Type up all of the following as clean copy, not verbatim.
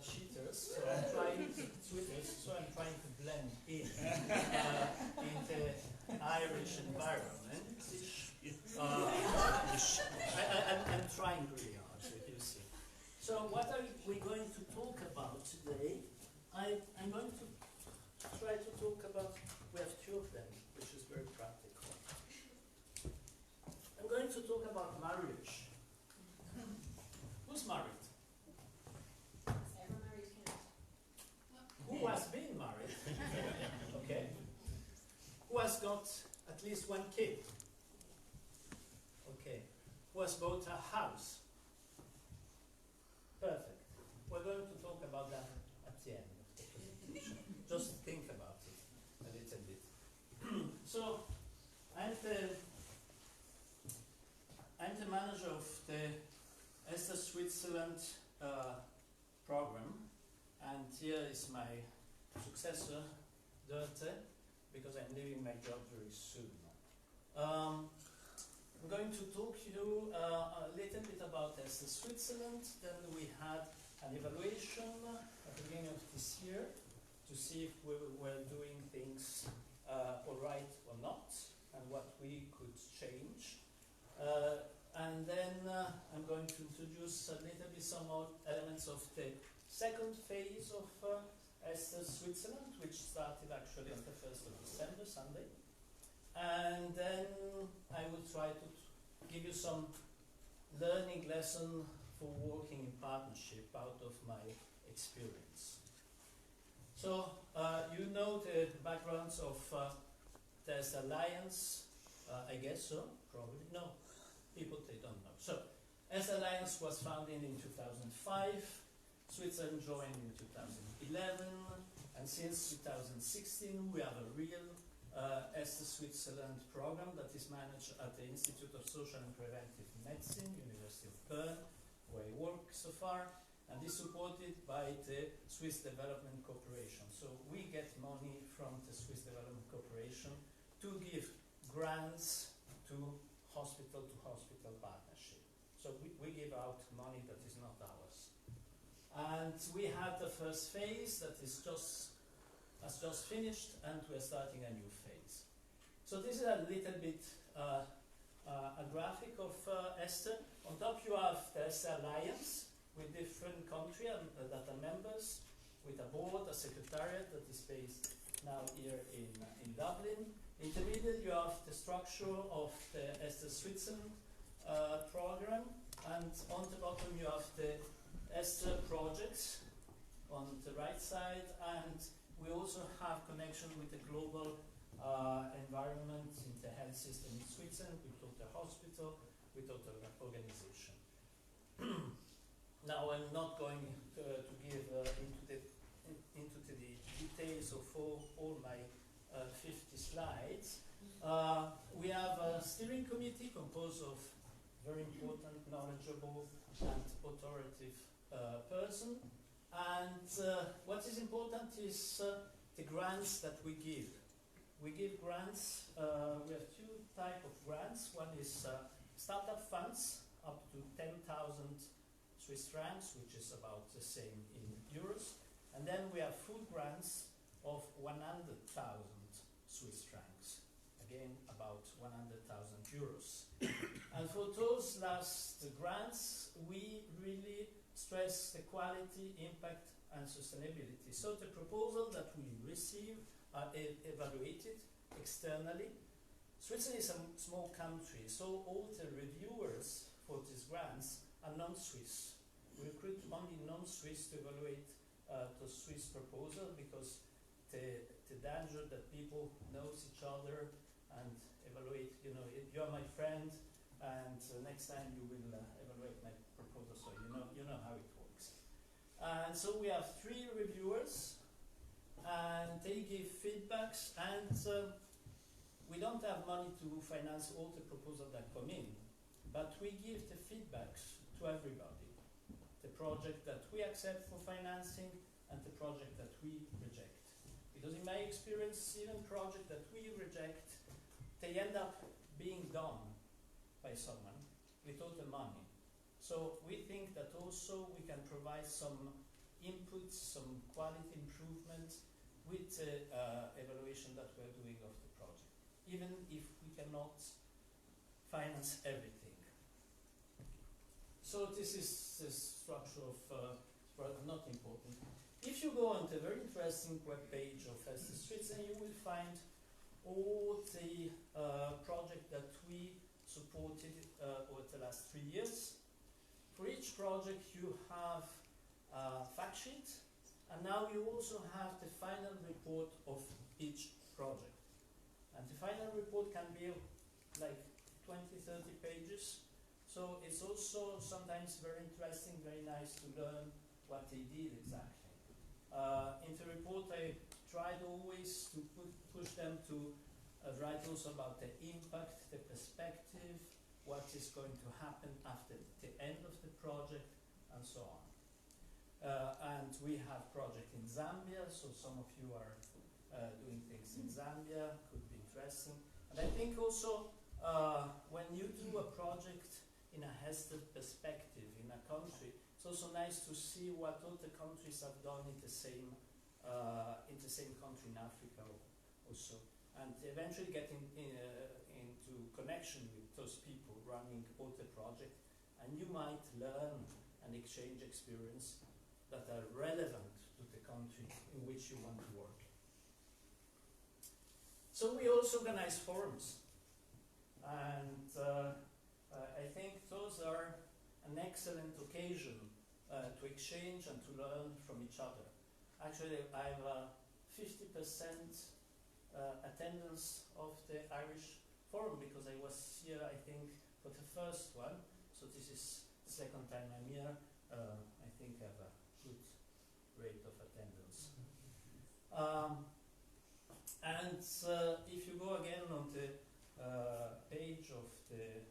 cheaters, so I'm trying to blend in the Irish environment. I'm trying really hard, you see. So what are we going to talk about today? I'm going to try to talk about, we have two of them, which is very practical. I'm going to talk about marriage. Who's married? Ever married can't. Who has been married? Okay. Who has got at least one kid? Okay. Who has bought a house? Perfect. We're going to talk about that at the end of the presentation. Just think about it a little bit. So, I'm the manager of the ESTHER Switzerland program, and here is my successor, Dörte, because I'm leaving my job very soon. I'm going to talk to you a little bit about ESTHER Switzerland. Then we had an evaluation at the beginning of this year to see if we were doing things all right or not, and what we could change. And then I'm going to introduce a little bit some more elements of the second phase of ESTHER Switzerland, which started actually on the 1st of December, Sunday. And then I will try to give you some learning lesson for working in partnership out of my experience. So you know the backgrounds of this alliance, I guess so, probably. No, people, they don't know. So, ESTHER Alliance was founded in 2005, Switzerland joined in 2011, and since 2016 we have a real ESTHER Switzerland program that is managed at the Institute of Social and Preventive Medicine, University of Bern, where I work so far, and is supported by the Swiss Development Corporation. So we get money from the Swiss Development Corporation to give grants to hospital-to-hospital partnership. So we give out money that is not ours. And we had the first phase that has just finished, and we're starting a new phase. So this is a little bit a graphic of ESTHER. On top you have the ESTHER Alliance with different countries that are members, with a board, a secretariat that is based now here in Dublin. In the middle you have the structure of the ESTHER Switzerland program, and on the bottom you have the ESTHER projects on the right side, and we also have connection with the global environment in the health system in Switzerland, with Total Hospital, with Total Organization. Now I'm not going to give into the details of all my 50 slides. We have a steering committee composed of very important, knowledgeable, and authoritative person. And what is important is the grants that we give. We give grants. We have two types of grants. One is startup funds up to 10,000 Swiss francs, which is about the same in euros. And then we have food grants of 100,000 Swiss francs. Again, about 100,000 euros. And for those last grants, we really stress the quality, impact, and sustainability. So the proposal that we receive are evaluated externally. Switzerland is a small country, so all the reviewers for these grants are non-Swiss. We recruit only non-Swiss to evaluate the Swiss proposal, because the danger that people knows each other and evaluate, you're my friend, and next time you will evaluate my proposal, so you know how it works. And so we have 3 reviewers, and they give feedbacks, and we don't have money to finance all the proposals that come in, but we give the feedbacks to everybody. The project that we accept for financing and the project that we reject. Because in my experience, even projects that we reject, they end up being done by someone without the money. So we think that also we can provide some input, some quality improvement with the evaluation that we're doing of the project, even if we cannot finance everything. So this is the structure of, well, not important. If you go on the very interesting web page of ESTHER Switzerland, you will find all the projects that we supported over the last 3 years. For each project you have a fact sheet, and now you also have the final report of each project. And the final report can be like 20-30 pages, so it's also sometimes very interesting, very nice to learn what they did exactly. In the report I tried always to push them to write also about the impact, the perspective, what is going to happen after the end of the project, and so on. And we have project in Zambia, so some of you are doing things in Zambia, could be interesting. And I think also when you do a project in a ESTHER perspective in a country, it's also nice to see what other countries have done in the same country in Africa also, and eventually getting into connection with those people running other projects, and you might learn and exchange experience that are relevant to the country in which you want to work. So we also organize forums, and I think those are an excellent occasion to exchange and to learn from each other. Actually, I have 50% attendance of the Irish forum, because I was here, I think, for the first one, so this is the second time I'm here. I think I have a good rate of attendance. And if you go again on the page of the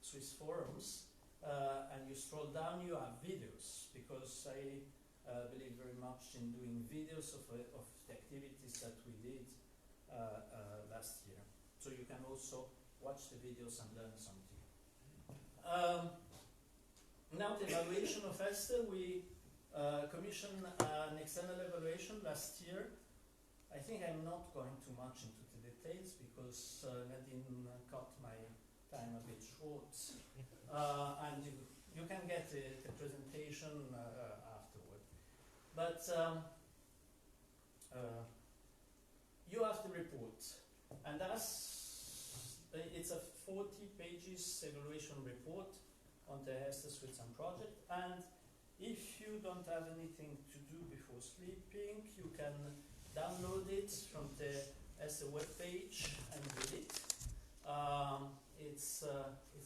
Swiss forums, and you scroll down, you have videos, because I believe very much in doing videos of the activities that we did last year. So you can also watch the videos and learn something. Now the evaluation of ESTHER, we commissioned an external evaluation last year. I think I'm not going too much into the details, because Nadine cut my time a bit short. And you can get the presentation afterward. But you have the report, and it's a 40 pages evaluation report on the ESTHER Switzerland project. And if you don't have anything to do before sleeping, you can download it from the ESTHER webpage and read it. It's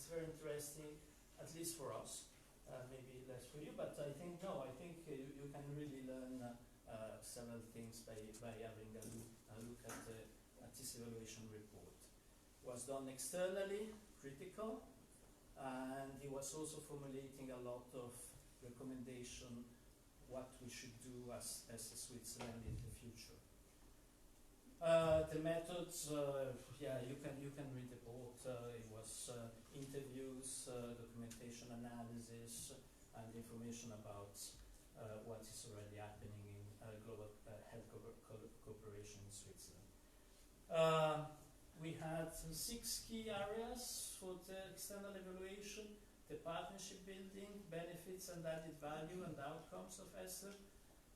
very interesting, at least for us. Maybe less for you, but I think you can really learn several things by having a look at this evaluation report. It was done externally, critical, and he was also formulating a lot of recommendation what we should do as Switzerland in the future. The methods, you can read the book. It was interviews, documentation analysis, and information about what is already happening in global health cooperation in Switzerland. We had 6 key areas for the external evaluation: the partnership building, benefits and added value and outcomes of ESTHER,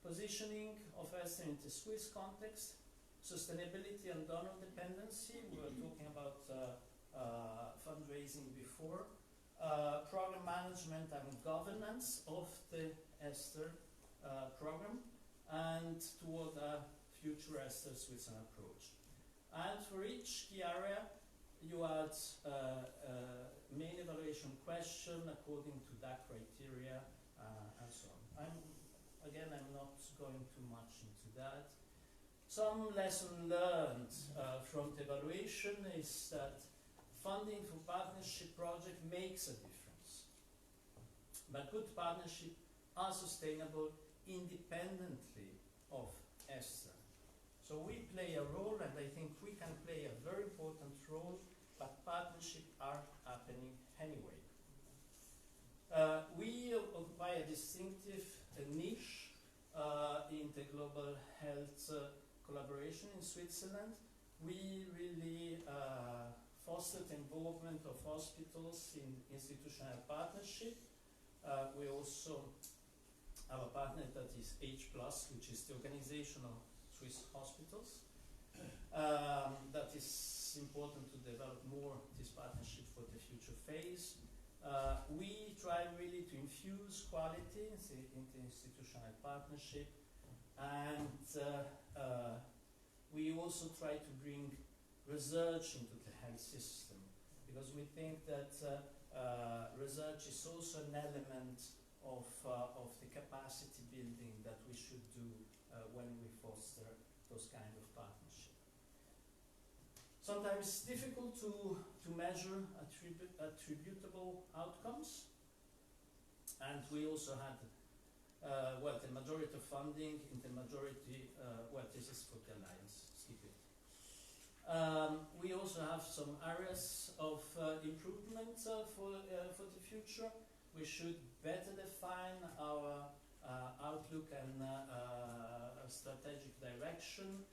positioning of ESTHER in the Swiss context, sustainability and donor dependency. We were talking about fundraising before, program management and governance of the ESTHER program, and toward a future ESTHER Switzerland approach. And for each key area, you had main evaluation question according to that criteria, and so on. I'm not going too much into that. Some lesson learned from the evaluation is that funding for partnership project makes a difference. But good partnerships are sustainable independently of ESTHER. So we play a role, and I think we can play a very important role, but partnerships are happening anyway. We occupy a distinctive niche global health collaboration in Switzerland. We really fostered involvement of hospitals in institutional partnership. We also have a partner that is H+, which is the Organization of Swiss Hospitals. That is important to develop more this partnership for the future phase. We try really to infuse quality into institutional partnership, and we also try to bring research into the health system, because we think that research is also an element of the capacity building that we should do when we foster those kind of partnership. Sometimes it's difficult to measure attributable outcomes, and we also had the majority of funding in the majority, this is for the Alliance, skip it. We also have some areas of improvement for the future. We should better define our outlook and strategic direction.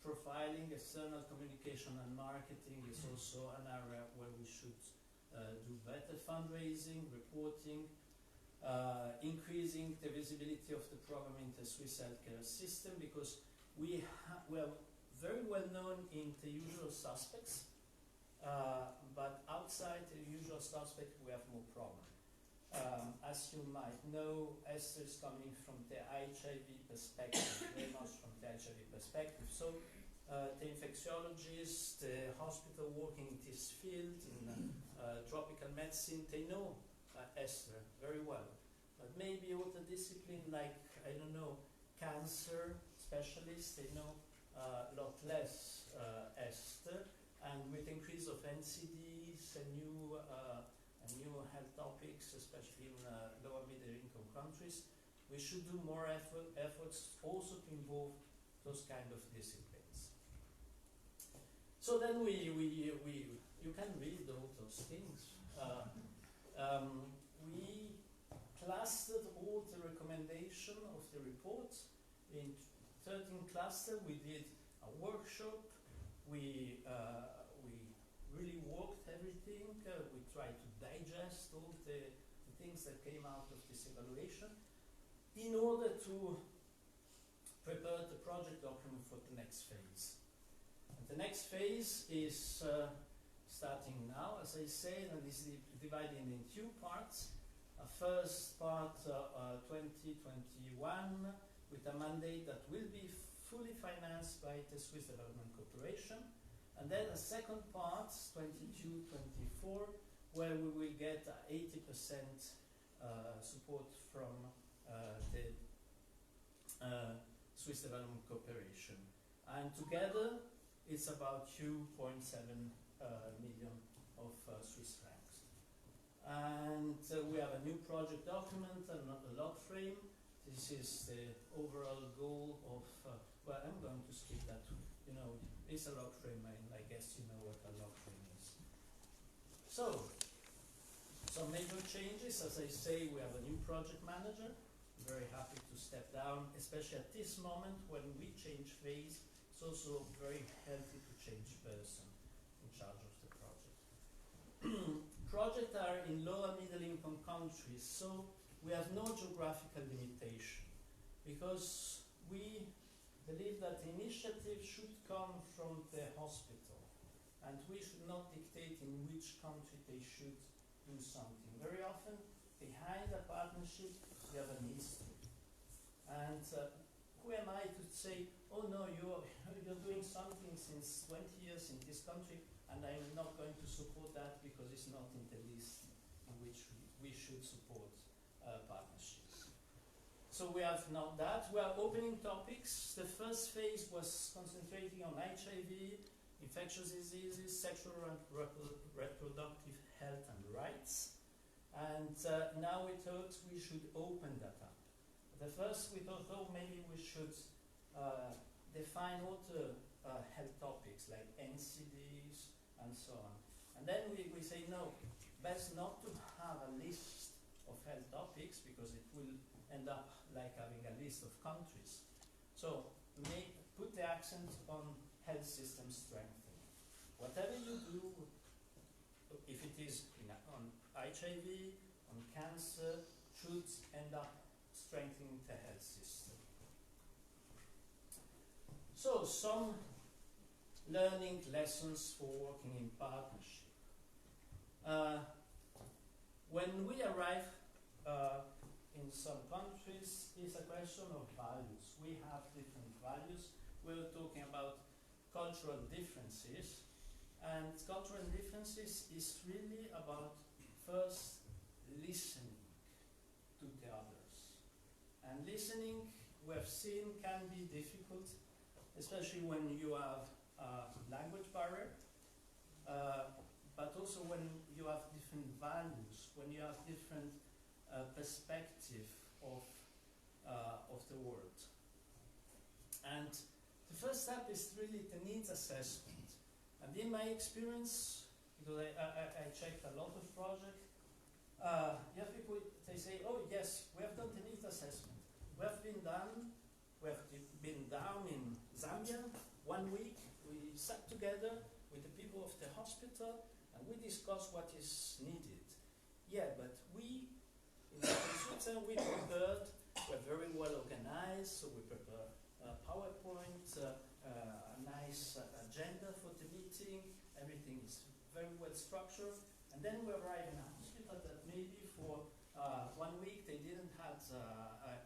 Profiling, external communication and marketing is also an area where we should do better fundraising, reporting, increasing the visibility of the program in the Swiss healthcare system, because we are very well known in the usual suspects, but outside the usual suspect we have more problem. As you might know, ESTHER is coming from the HIV perspective, very much from the HIV perspective. So the infectiologists, the hospital working in this field, in tropical medicine, they know ESTHER very well. But maybe other discipline like, I don't know, cancer specialists, they know a lot less ESTHER. And with increase of NCDs and new health topics, especially in lower middle income countries, we should do more efforts also to involve those kind of disciplines. So then you can read all those things. We clustered all the recommendation of the report in 13 clusters. We did a workshop. We really worked everything. We tried to digest all the things that came out of this evaluation in order to prepare the project document for the next phase. And the next phase is starting now, as I said, and is divided in two parts. A first part, 2021, with a mandate that will be fully financed by the Swiss Development Corporation. And then a second part, 22-24, where we will get 80% support from the Swiss Development Corporation. And together, it's about 2.7 million of Swiss francs. And we have a new project document and a log frame. This is the overall goal of, well, I'm going to skip that. You know, it's a log frame, and I guess you know what a log frame is. So, some major changes. As I say, we have a new project manager. I'm very happy to step down, especially at this moment when we change phase. It's also very healthy to change person in charge of the project. Projects are in lower middle income countries, so we have no geographical limitation, because we believe that the initiative should come from the hospital, and we should not dictate in which country they should do something. Very often, behind a partnership, we have an history. And who am I to say, oh no, you're doing something since 20 years in this country, and I'm not going to support that because it's not in the list in which we should support partnerships. So we have now that. We are opening topics. The first phase was concentrating on HIV, infectious diseases, sexual and reproductive health and rights. And now we thought we should open that up. The first we thought, oh, maybe we should define other health topics like NCDs and so on. And then we say, no, best not to have a list of health topics, because it will end up like having a list of countries. So put the accent on health system strengthening. Whatever you do, if it is on HIV, on cancer, should end up strengthening the health system. So some learning lessons for working in partnership. When we arrive in some countries, it's a question of values. We have different values. We're talking about cultural differences, and cultural differences is really about first listening to the others. And listening, we have seen, can be difficult, especially when you have a language barrier, but also when you have different values, when you have different perspective of the world. And the first step is really the needs assessment. And in my experience, because I checked a lot of projects, you have people, they say, oh yes, we have done the needs assessment. We have been down in Zambia 1 week. We sat together with the people of the hospital and we discussed what is needed. Yeah, but we, in Switzerland, we prepared, we're very well organized, so we prepare a PowerPoint, a nice agenda for the meeting, everything is very well structured, and then we arrive in a hospital that maybe for 1 week they didn't have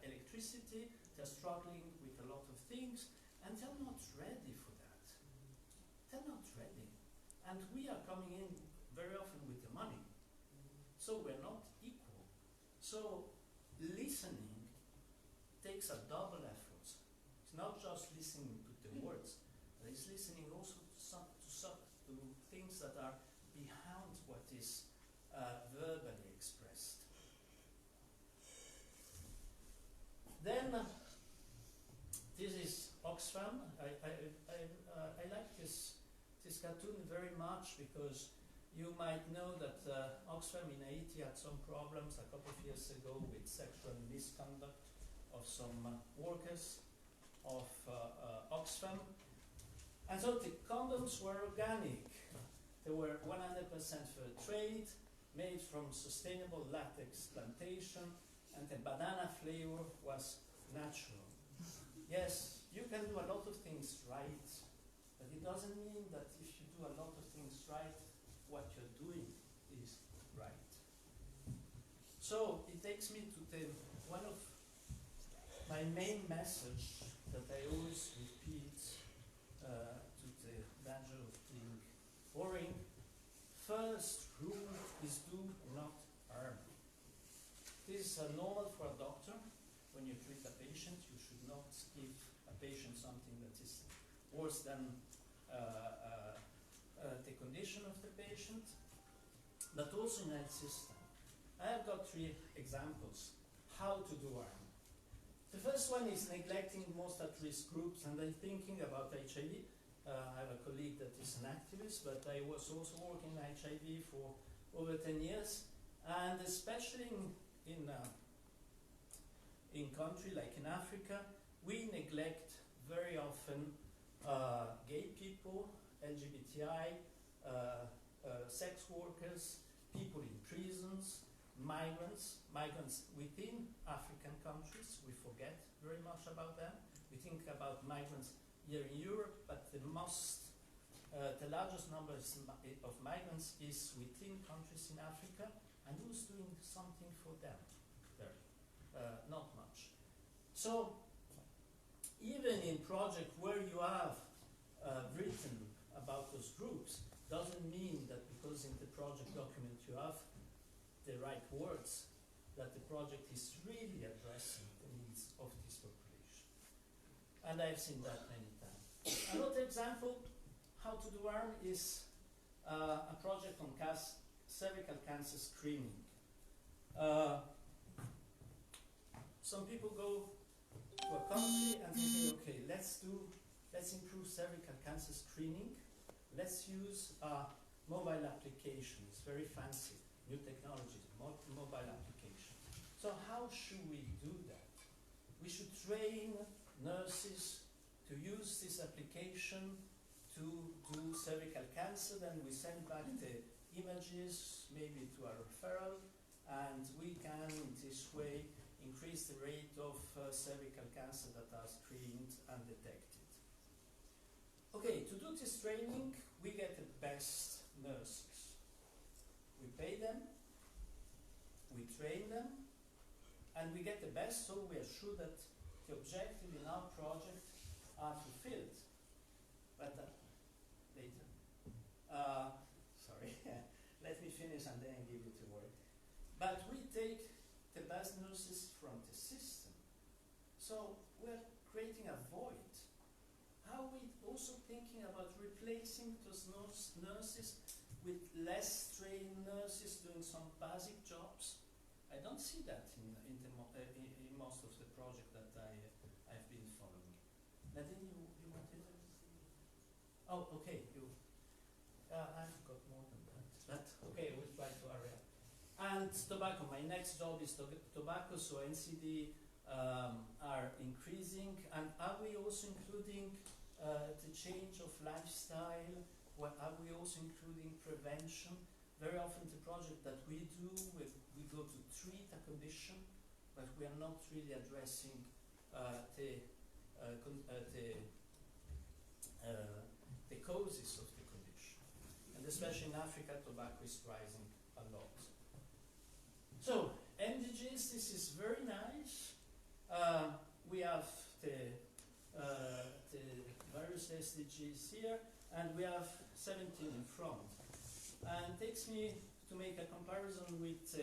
electricity, they're struggling with a lot of things, and they're not ready for that. They're not ready. And we are coming in very often with the money. So we're not equal. So listening takes a double effort. It's not just listening to the words, but it's listening also to things that are behind what is verbally expressed. Then, this is Oxfam. I like this cartoon very much because you might know that Oxfam in Haiti had some problems a couple of years ago with sexual misconduct of some workers of Oxfam. And so the condoms were organic. They were 100% fair trade, made from sustainable latex plantation, and the banana flavor was natural. Yes, you can do a lot of things right, but it doesn't mean that if you do a lot of things right, what you're doing is right. So it takes me to one of my main message that I always repeat to the danger of being boring. First rule is do not harm. This is normal for a doctor. When you treat a patient, you should not give a patient something that is worse than the condition of the patient, but also in health system. I have got 3 examples how to do harm. The first one is neglecting most at-risk groups, and I'm thinking about HIV. I have a colleague that is an activist, but I was also working in HIV for over 10 years, and especially in country like in Africa, we neglect very often gay people, LGBTI, sex workers, people in prisons, migrants within African countries. We forget very much about them. We think about migrants here in Europe, but the largest number of migrants is within countries in Africa, and who's doing something for them? Not much. So even in project where you have written about those groups, doesn't mean that because in the project document you have the right words, that the project is really addressing the needs of this population. And I've seen that many times. Another example, how to do harm, is a project on cervical cancer screening. Some people go to a country and they say, okay, let's improve cervical cancer screening. Let's use a mobile application. It's very fancy, new technology, mobile application. So how should we do that? train nurses to use this application to do cervical cancer. Then we send back the images, maybe to a referral, and we can, in this way, increase the rate of cervical cancer that are screened and detected. Okay, to do this training, we get the best nurses. We pay them, we train them, and we get the best, so we are sure that the objectives in our project are fulfilled. But later. Sorry, let me finish and then give you the word. But we take the best nurses from the system. So we're creating a void. How are we also thinking about replacing those nurses with less trained nurses doing some basic jobs? I don't see that in most of the projects that I've been following. Nadine, you wanted to? Oh, okay. I've got more than that. But okay, we'll try to hurry up. And tobacco. My next job is tobacco. So NCD are increasing, and are we also including the change of lifestyle? What are we also including prevention? Very often the project that we do, we go to treat a condition, but we are not really addressing the causes of the condition. And especially in Africa, tobacco is rising a lot. So, MDGs, this is very nice. We have the various SDGs here, and we have 17 in front. And takes me to make a comparison with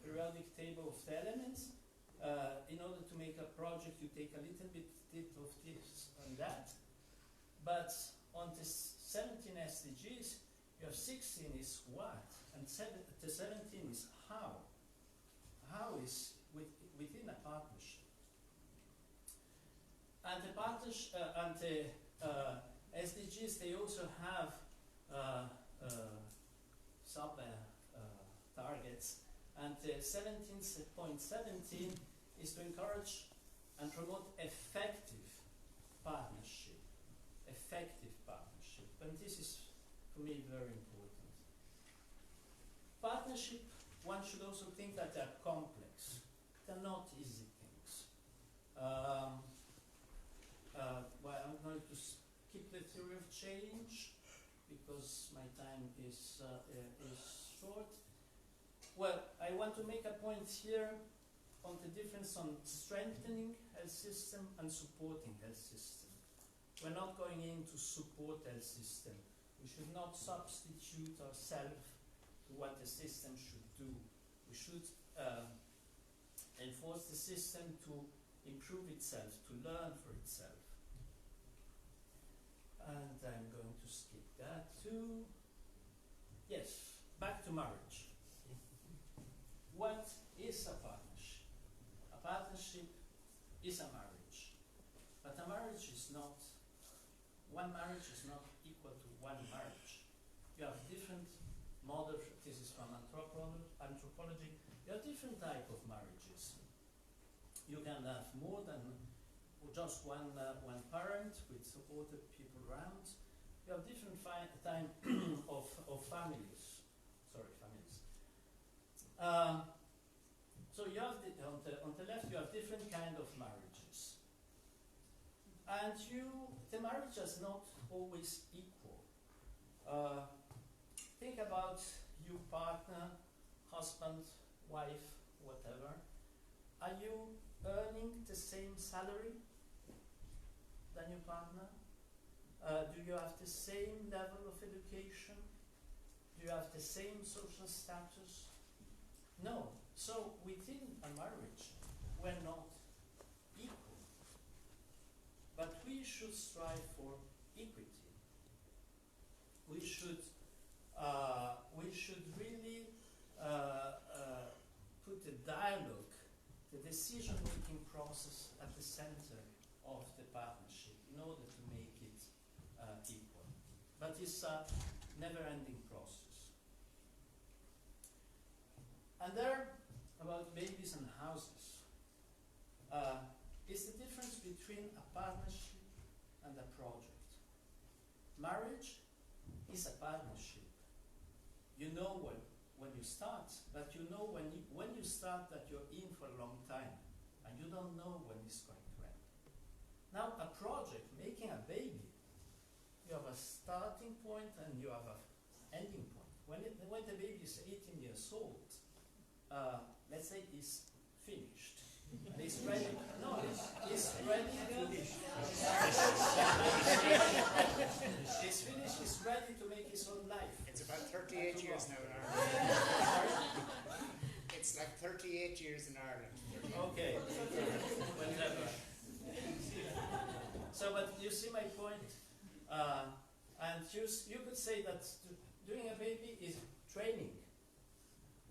periodic table of the elements. In order to make a project, you take a little bit of this and that. But on the 17 SDGs, you have 16 is what, and the 17 is how. How is within a partnership. And the partnership and the SDGs, they also have sub targets, and 17.17 is to encourage and promote effective partnership. Effective partnership, and this is for me very important. Partnership, one should also think that they're complex. They're not easy things. Well, I'm going to skip the theory of change, because my time is short. Well, I want to make a point here on the difference on strengthening health system and supporting health system. We're not going in to support health system. We should not substitute ourselves to what the system should do. We should enforce the system to improve itself, to learn for itself. And I'm going to skip that too. Yes, back to marriage. What is a partnership? A partnership is a marriage. But a marriage is not, one marriage is not equal to one marriage. You have different models, this is from anthropology, you have different type of marriages. You can have more than just one parent with supported people around. You have different type of families. Sorry, families. So you have on the left you have different kind of marriages, and the marriage is not always equal. Think about your partner, husband, wife, whatever. Are you earning the same salary than your partner? Do you have the same level of education? Do you have the same social status? No. So within a marriage, we're not equal. But we should strive for equity. We should really put the dialogue, the decision-making process at the center of the partnership in order to make it equal. But it's a never-ending process. And there, about babies and houses. between a partnership and a project. Marriage is a partnership. You know when you start, but you know when you start that you're in for a long time, and you don't know when it's going to end. Now, a project, making a baby, you have a starting point and you have an ending point. When the baby is 18 years old, let's say it's finished. And it's ready. No, it's ready to. It's finished. It's ready to make his own life. It's about 38 years now in Ireland. It's like 38 years in Ireland. Okay. Whatever. So, but you see my point. And you could say that doing a baby is training.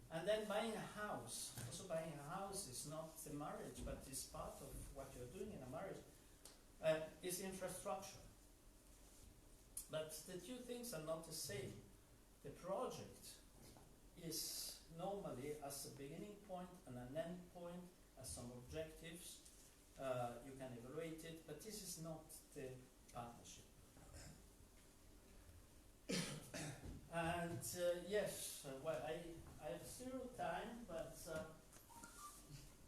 And then buying a house. Also buying a house is not the marriage, but is part of what you're doing in a marriage. Is infrastructure. But the two things are not the same. The project is normally as a beginning point and an end point, as some objectives. You can evaluate it, but this is not the partnership. And yes, well, I have zero time, but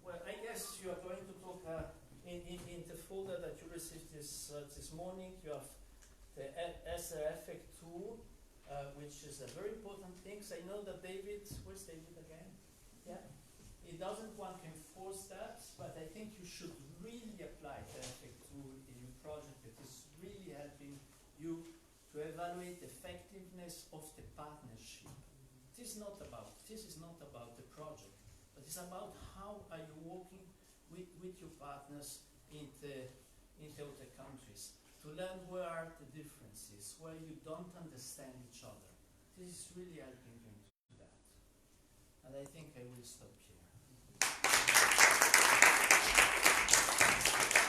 well, I guess you are going to talk in the folder that you received this morning. You have the ESTHER effect tool, which is a very important thing. I know that David, where's David again? Yeah, he doesn't want to enforce that, but I think you should really apply the effect tool in your project. It is really helping you to evaluate the effectiveness of the partnership. This is not about the project, but it's about how are you working with your partners in other countries to learn where are the differences, where you don't understand each other. This is really helping you to do that. And I think I will stop